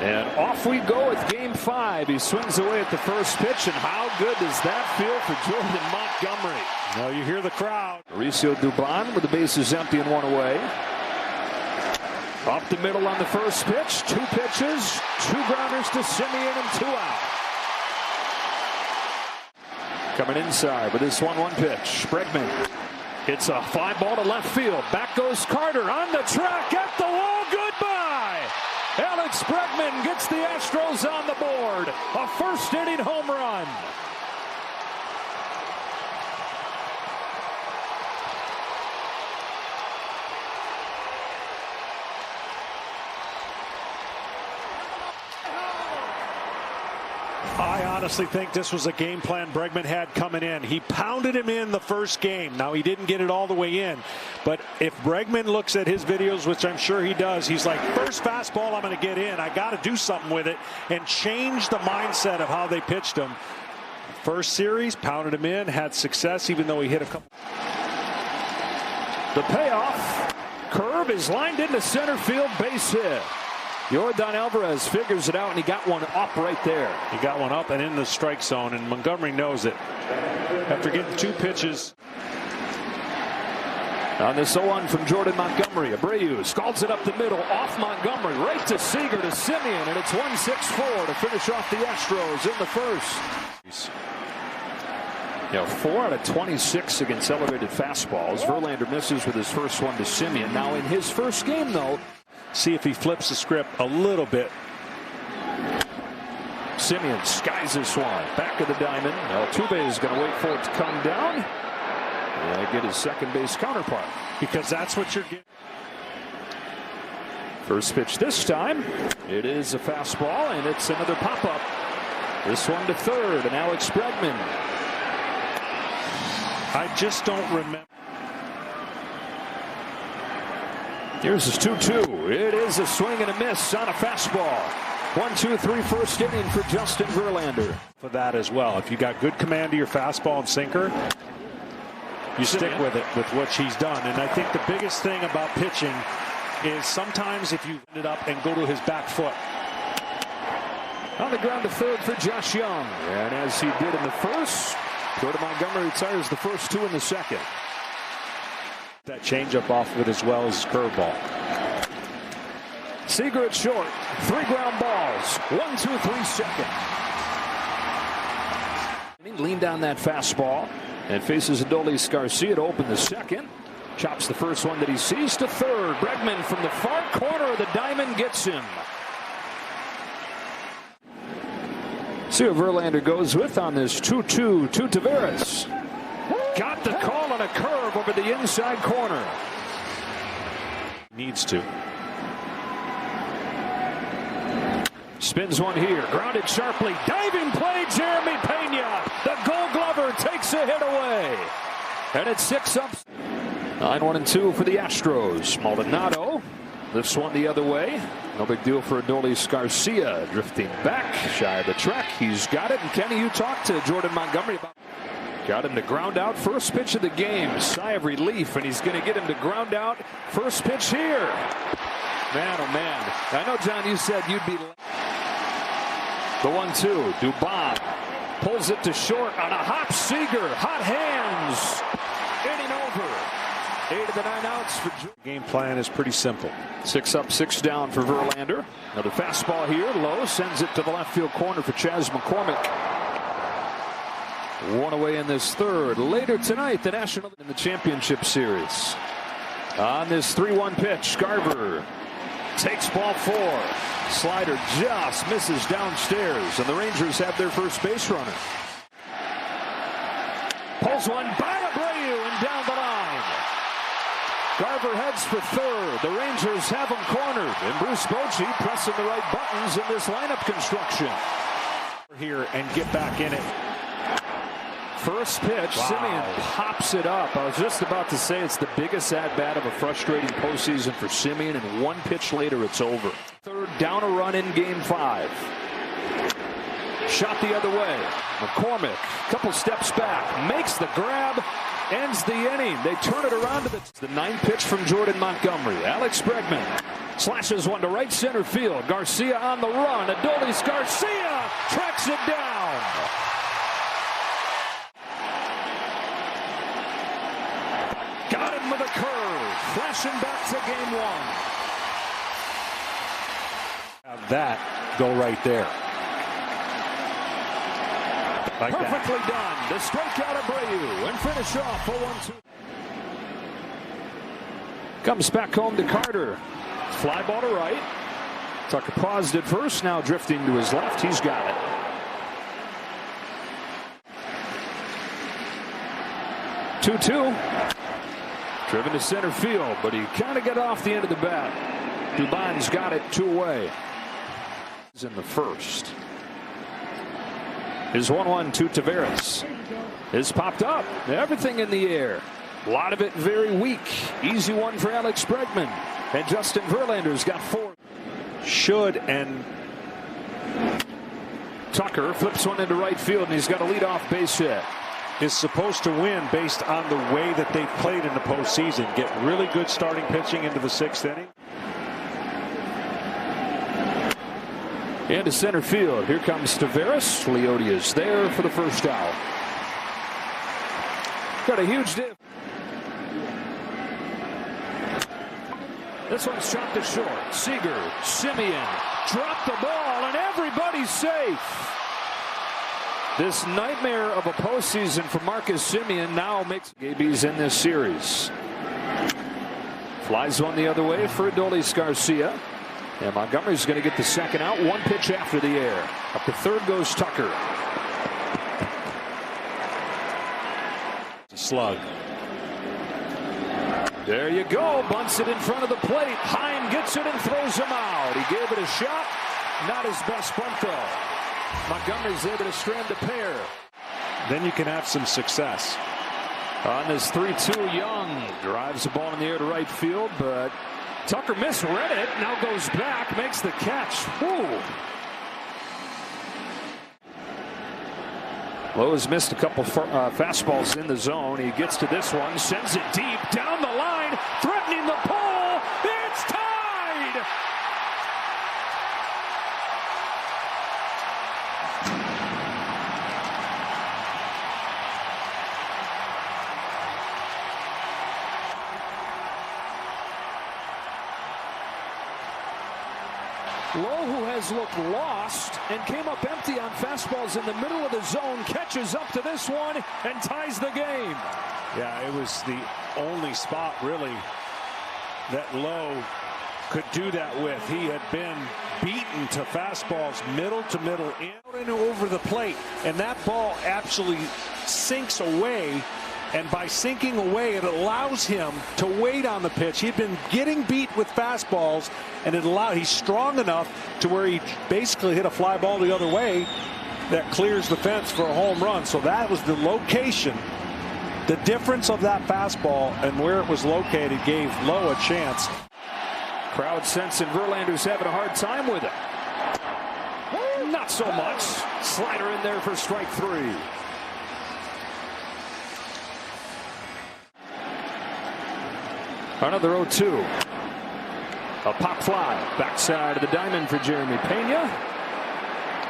And off we go with game 5. He swings away at the first pitch, and how good does that feel for Jordan Montgomery? Now you hear the crowd. Mauricio Dubon with the bases empty and 1 away. Up the middle on the first pitch. 2 pitches, 2 grounders to Semien and 2 out. Coming inside with this 1-1 pitch. Bregman hits a fly ball to left field. Back goes Carter on the track at the wall. Goodbye. Alex Bregman gets the Astros on the board. A first inning home run. I honestly think this was a game plan Bregman had coming in. He pounded him in the first game. Now, he didn't get it all the way in. But if Bregman looks at his videos, which I'm sure he does, he's like, first fastball I'm going to get in. I got to do something with it and change the mindset of how they pitched him. First series, pounded him in, had success, even though he hit a couple. The payoff. Curve is lined into center field, base hit. Yordan Alvarez figures it out, and he got one up right there. He got one up and in the strike zone, and Montgomery knows it. After getting 2 pitches. On this 0-1 from Jordan Montgomery, Abreu scalds it up the middle, off Montgomery, right to Seager to Semien, and it's 1-6-4 to finish off the Astros in the first. 4 out of 26 against elevated fastballs. Verlander misses with his first one to Semien. Now in his first game, though, see if he flips the script a little bit. Semien skies this one. Back of the diamond. Altuve is going to wait for it to come down. And get his second base counterpart. Because that's what you're getting. First pitch this time. It is a fastball, and it's another pop-up. This one to third, and Alex Bregman. I just don't remember. Here's his 2-2. It is a swing and a miss on a fastball. 1-2-3 first inning for Justin Verlander. For that as well. If you got good command of your fastball and sinker, you stick with it with what he's done. And I think the biggest thing about pitching is sometimes if you end it up and go to his back foot. On the ground to third for Josh Young. And as he did in the first, Jordan Montgomery retires the first 2 in the second. That changeup off of it as well as his curveball. Seager at short. 3 ground balls. 1-2-3 second. He leaned down that fastball and faces Adolis Garcia to open the second. Chops the first one that he sees to third. Bregman from the far corner of the diamond gets him. See what Verlander goes with on this 2-2 to Taveras. Got the call on a curve over the inside corner. Needs to. Spins one here. Grounded sharply. Diving play, Jeremy Pena. The Gold Glover takes a hit away. And it's 6 up. 9-1-2 for the Astros. Maldonado lifts one the other way. No big deal for Adolis Garcia. Drifting back. Shy of the track. He's got it. And Kenny, you talked to Jordan Montgomery about. Got him to ground out first pitch of the game. Sigh of relief, and he's going to get him to ground out first pitch here. Man, oh man. I know, John, you said you'd be. The 1-2. Dubon pulls it to short on a hop. Seager. Hot hands. Inning over. 8 of the 9 outs for. Game plan is pretty simple. 6 up, 6 down for Verlander. Another fastball here. Low sends it to the left field corner for Chas McCormick. 1 away in this third. Later tonight, the National in the championship series. On this 3-1 pitch, Garver takes ball 4. Slider just misses downstairs, and the Rangers have their first base runner. Pulls one by Abreu and down the line. Garver heads for third. The Rangers have him cornered, and Bruce Bochy pressing the right buttons in this lineup construction. Here and get back in it. First pitch, wow. Semien pops it up. I was just about to say it's the biggest at-bat of a frustrating postseason for Semien, and 1 pitch later it's over. Third, down a run in game 5. Shot the other way. McCormick, couple steps back, makes the grab, ends the inning. They turn it around to the 9th pitch from Jordan Montgomery. Alex Bregman Slashes one to right center field. Garcia on the run. Adolis Garcia tracks it down. Got him with a curve. Flashing back to game one. Have that go right there. Like Perfectly that. done to strike out Abreu and finish off 0-1-2. Comes back home to Carter. Fly ball to right. Tucker paused at first, now drifting to his left. He's got it. Two-two. Driven to center field, but he kind of got off the end of the bat. Dubon's got it 2 away. He's in the first. His 1-1 to Taveras is popped up. Everything in the air. A lot of it very weak. Easy one for Alex Bregman. And Justin Verlander's got 4. Should and Tucker flips one into right field, and he's got a leadoff base hit. is supposed to win based on the way that they've played in the postseason. Get really good starting pitching into the 6th inning. Into center field. Here comes Taveras. Leote is there for the first out. Got a huge diff. This one's shot to short. Seager, Simeon, dropped the ball, and everybody's safe. This nightmare of a postseason for Marcus Simeon now makes AB's in this series. Flies one the other way for Adolis Garcia. And Montgomery's going to get the second out. 1 pitch after the air. Up to third goes Tucker. Slug. There you go. Bunts it in front of the plate. Heim gets it and throws him out. He gave it a shot. Not his best bunt though. Montgomery's able to strand a pair. Then you can have some success. On this 3-2, Young drives the ball in the air to right field, but Tucker misread it. Now goes back, makes the catch. Woo. Lowe has missed a couple fastballs in the zone. He gets to this one, sends it deep down the line, threatening the pole. It's tied. Lowe, who has looked lost and came up empty on fastballs in the middle of the zone, catches up to this one and ties the game. Yeah, it was the only spot really that Lowe could do that with. He had been beaten to fastballs middle to middle and over the plate, and that ball actually sinks away. And by sinking away, it allows him to wait on the pitch. He'd been getting beat with fastballs, and he's strong enough to where he basically hit a fly ball the other way that clears the fence for a home run. So that was the location. The difference of that fastball and where it was located gave Lowe a chance. Crowd sensing Verlander's having a hard time with it. Not so much. Slider in there for strike 3. Another 0-2. A pop fly. Backside of the diamond for Jeremy Pena.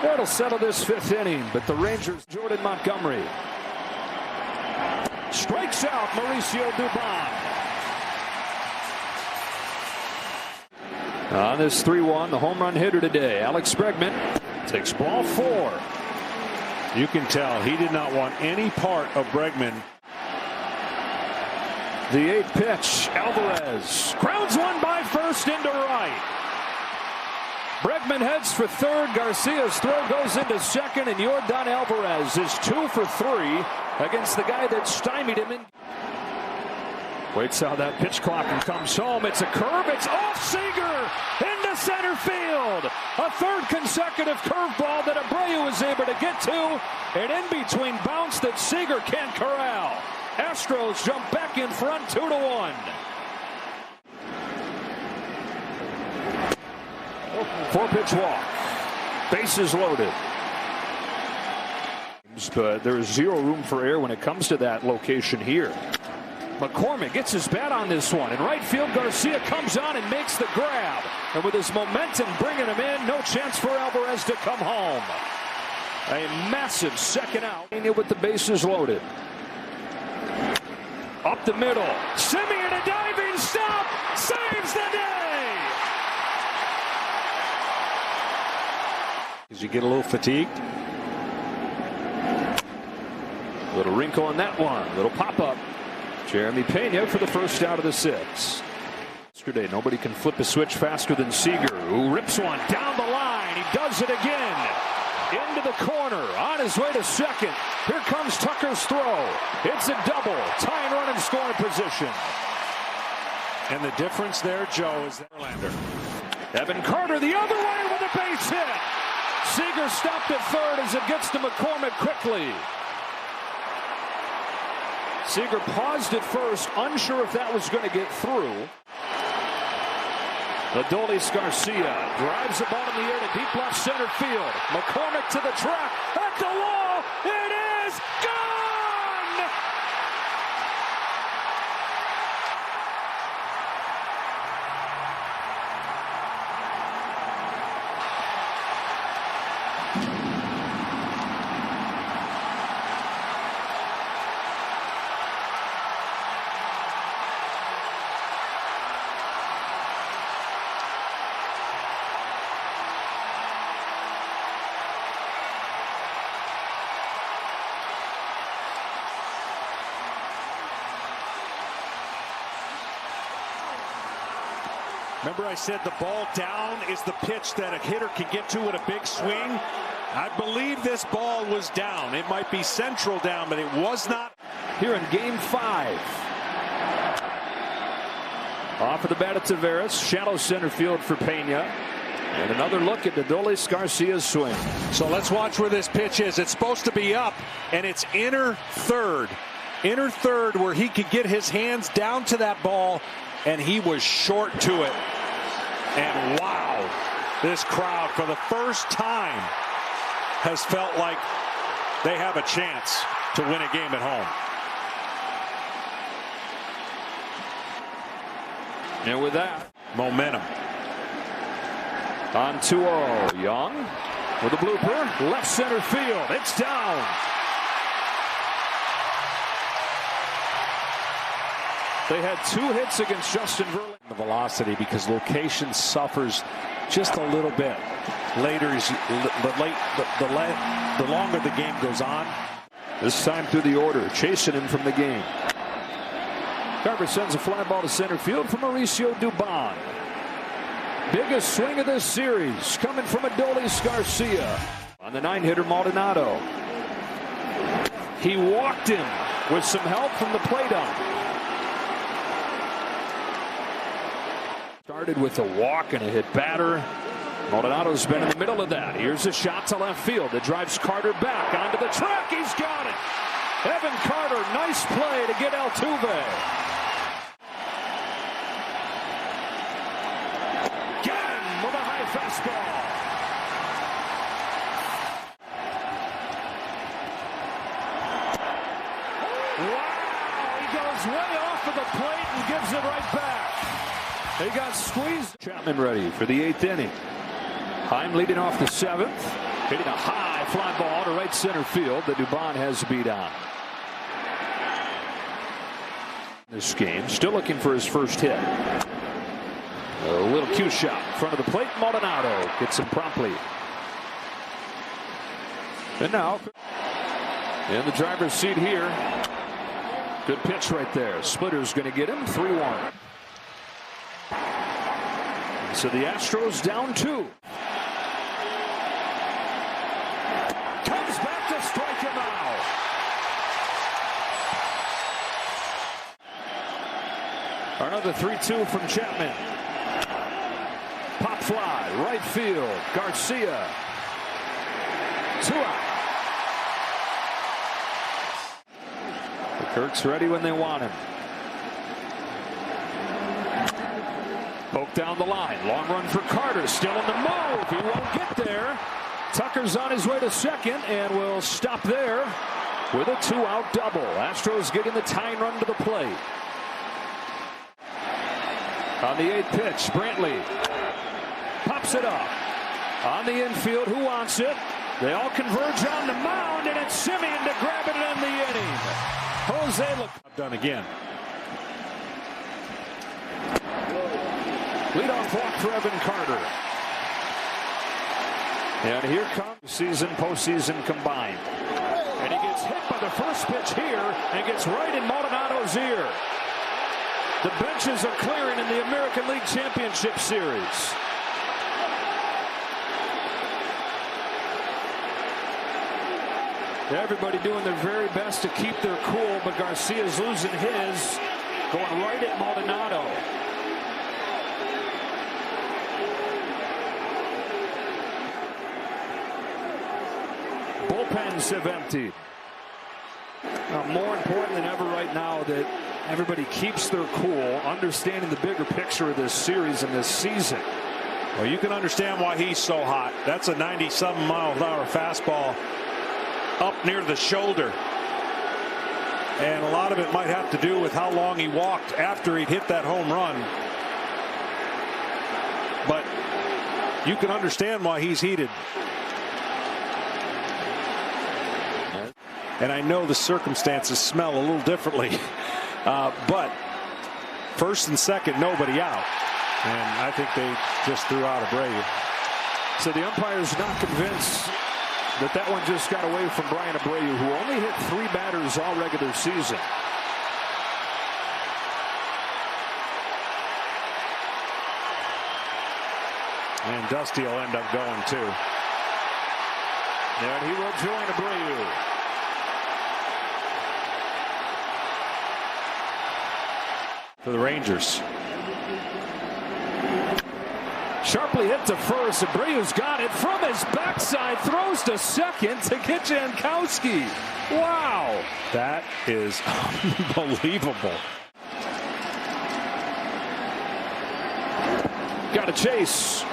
That'll settle this 5th inning, but the Rangers, Jordan Montgomery strikes out Mauricio Dubon. On this 3-1, the home run hitter today, Alex Bregman, takes ball 4. You can tell he did not want any part of Bregman. The 8th pitch, Alvarez grounds one by first into right. Bregman heads for third. Garcia's throw goes into second, and Yordan Alvarez is 2 for 3 against the guy that stymied him in. Waits out that pitch clock and comes home. It's a curve. It's off Seager into center field. A 3rd consecutive curveball that Abreu was able to get to. An in-between bounce that Seager can't corral. Astros jump back in front 2-1. 4-pitch walk. Bases loaded. But there is 0 room for error when it comes to that location here. McCormick gets his bat on this one. In right field, Garcia comes on and makes the grab. And with his momentum bringing him in, no chance for Alvarez to come home. A massive second out with the bases loaded. Up the middle. Simeon, a diving stop. Saves the day. As you get a little fatigued. Little wrinkle on that one. Little pop-up. Jeremy Pena for the first out of the 6. Yesterday, nobody can flip a switch faster than Seager, who rips one down the line. He does it again. Into the corner. On his way to second. Here comes Tucker's throw. It's a double. Tying run in scoring position. And the difference there, Joe, is Verlander. Evan Carter the other way with a base hit. Seager stopped at third as it gets to McCormick quickly. Seager paused at first, unsure if that was going to get through. Adolis Garcia drives the ball in the air to deep left center field. McCormick to the track, at the wall, it is gone! Remember I said the ball down is the pitch that a hitter can get to with a big swing? I believe this ball was down. It might be central down, but it was not. Here in game 5. Off of the bat at Taveras. Shallow center field for Pena. And another look at Adolis Garcia's swing. So let's watch where this pitch is. It's supposed to be up, and it's inner third. Inner third where he could get his hands down to that ball, and he was short to it. And wow, this crowd for the first time has felt like they have a chance to win a game at home. And with that, momentum. On 2-0, Young with a blooper, left center field. It's down. They had 2 hits against Justin Verlander. The velocity, because location suffers just a little bit later. The longer the game goes on. This time through the order, chasing him from the game. Carver sends a fly ball to center field from Mauricio Dubon. Biggest swing of this series coming from Adolis Garcia. On the 9-hitter Maldonado. He walked him with some help from the plate ump. Started with a walk and a hit batter. Maldonado's been in the middle of that. Here's a shot to left field that drives Carter back onto the track. He's got it. Evan Carter, nice play to get Altuve. Again with a high fastball. Wow, he goes way off of the plate and gives it right back. He got squeezed. Chapman ready for the 8th inning. Heim leading off the 7th. Hitting a high fly ball to right center field that Dubon has beat on. This game, still looking for his first hit. A little cue shot in front of the plate. Maldonado gets him promptly. And now, in the driver's seat here. Good pitch right there. Splitter's going to get him. 3-1. So the Astros down 2. Comes back to strike him out. Another 3-2 from Chapman. Pop fly, right field. Garcia. 2 out. The Kirk's ready when they want him. Poke down the line. Long run for Carter. Still in the move. He won't get there. Tucker's on his way to second and will stop there with a 2-out double. Astros getting the tying run to the plate. On the 8th pitch, Brantley pops it up. On the infield, who wants it? They all converge on the mound, and it's Simeon to grab it in the inning. Jose done again. Leadoff walk for Evan Carter. And here comes postseason combined. And he gets hit by the first pitch here and gets right in Maldonado's ear. The benches are clearing in the American League Championship Series. Everybody doing their very best to keep their cool, but Garcia's losing his, going right at Maldonado. Bullpens have emptied. Now, more important than ever right now that everybody keeps their cool, understanding the bigger picture of this series and this season. Well, you can understand why he's so hot. That's a 97-mile-an-hour fastball up near the shoulder. And a lot of it might have to do with how long he walked after he'd hit that home run. But you can understand why he's heated. And I know the circumstances smell a little differently. But first and second, nobody out. And I think they just threw out Abreu. So the umpire's not convinced that one just got away from Brian Abreu, who only hit 3 batters all regular season. And Dusty will end up going too. And he will join Abreu. For the Rangers. Sharply hit to first. Abreu's got it from his backside. Throws to second to get Jankowski. Wow. That is unbelievable. Got a chase.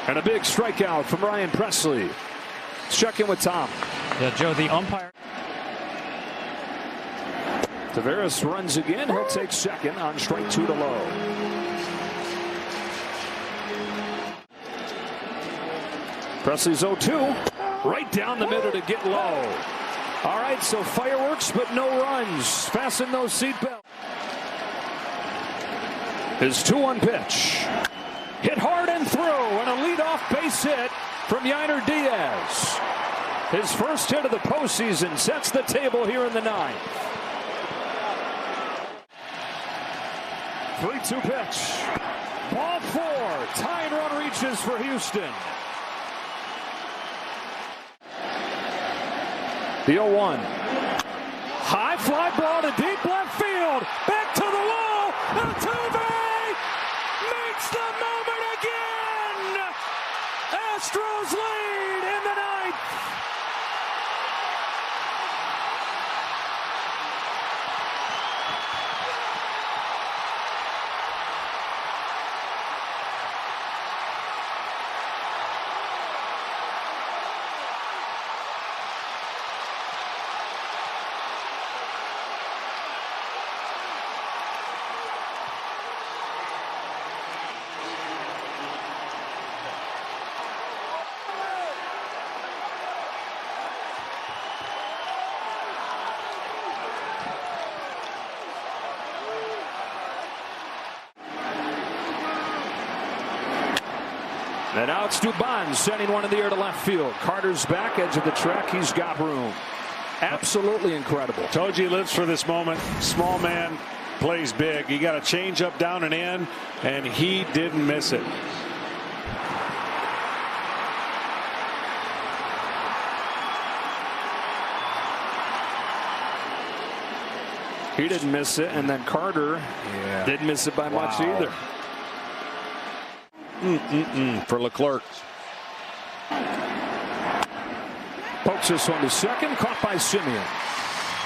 And a big strikeout from Ryan Presley. Let's check in with Tom. Yeah, Joe, the umpire. Taveras runs again. He'll take second on strike 2 to low. Presley's 0-2. Right down the middle to get low. All right, so fireworks, but no runs. Fasten those seatbelts. His 2-1 pitch. Hit hard and through, and a leadoff base hit from Yainer Diaz. His first hit of the postseason sets the table here in the 9th. 3-2 pitch. Ball 4. Tying run reaches for Houston. The 0-1. High fly ball to deep left field. Back to the wall. Altuve makes the moment again. Astros lead in the 9th. And now it's Dubon sending one in the air to left field. Carter's back, edge of the track. He's got room. Absolutely incredible. Told you he lives for this moment. Small man plays big. He got a change up down and in, and he didn't miss it. He didn't miss it, and then Carter didn't miss it by much either. For Leclerc. Pokes this one to second, caught by Simeon.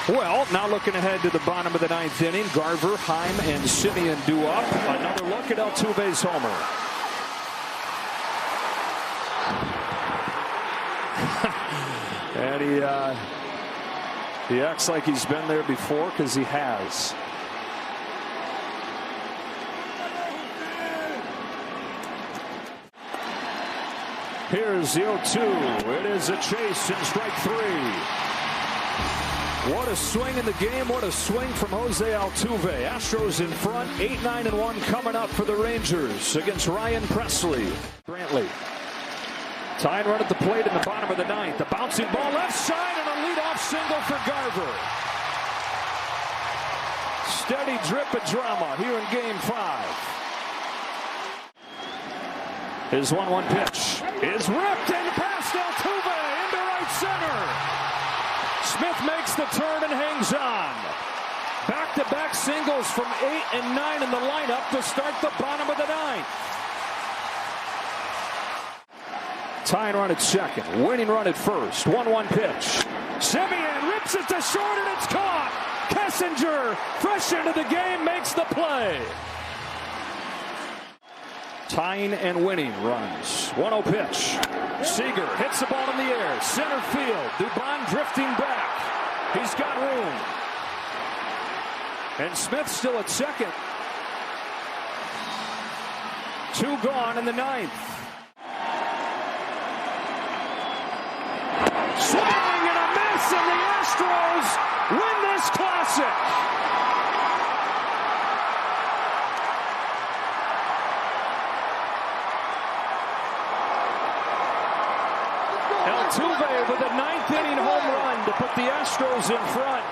Well, now looking ahead to the bottom of the 9th inning, Garver, Heim, and Simeon due up. Another look at Altuve's homer. And he acts like he's been there before, because he has. Here's the 0-2. It is a chase and strike 3. What a swing in the game. What a swing from Jose Altuve. Astros in front. 8-9-1 coming up for the Rangers against Ryan Pressly. Brantley. Tying run at the plate in the bottom of the 9th. The bouncing ball left side and a leadoff single for Garver. Steady drip of drama here in Game 5. His 1-1 pitch is ripped and past Altuve into right center. Smith makes the turn and hangs on. Back-to-back singles from 8 and 9 in the lineup to start the bottom of the 9th. Tying run at second, winning run at first. 1-1 pitch. Semien rips it to short and it's caught. Kessinger, fresh into the game, makes the play. Tying and winning runs. 1-0 pitch. Seager hits the ball in the air. Center field. Dubon drifting back. He's got room. And Smith still at second. 2 gone in the 9th. Swing and a miss, and the Astros win this classic. Altuve with a 9th inning home run to put the Astros in front.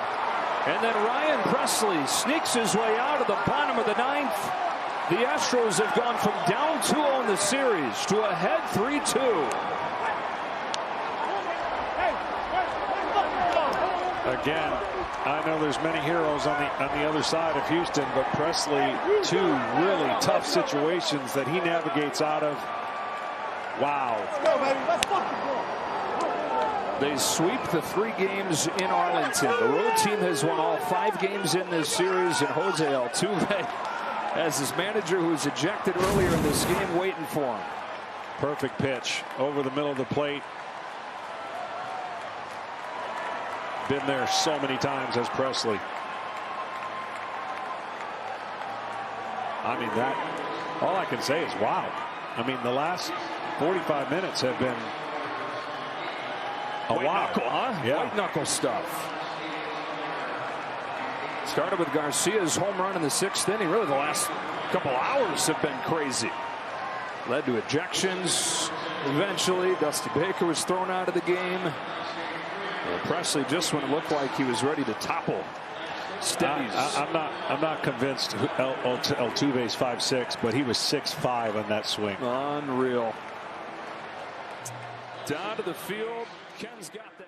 And then Ryan Pressly sneaks his way out of the bottom of the 9th. The Astros have gone from down 2-0 in the series to ahead 3-2. Again, I know there's many heroes on the other side of Houston, but Pressly, 2 really tough situations that he navigates out of. Wow. They sweep the 3 games in Arlington. The road team has won all 5 games in this series, and Jose Altuve has his manager, who was ejected earlier in this game, waiting for him. Perfect pitch over the middle of the plate. Been there so many times as Pressly. I mean, that, all I can say is wow. I mean, the last 45 minutes have been a White wow. knuckle, huh? Yeah. White knuckle stuff. Started with Garcia's home run in the 6th inning. Really, the last couple hours have been crazy. Led to ejections. Eventually, Dusty Baker was thrown out of the game. Well, Pressly, just when it looked like he was ready to topple steadies. I'm not convinced Altuve's 5'6", but he was 6'5" on that swing. Unreal. Down to the field. Ken's got that.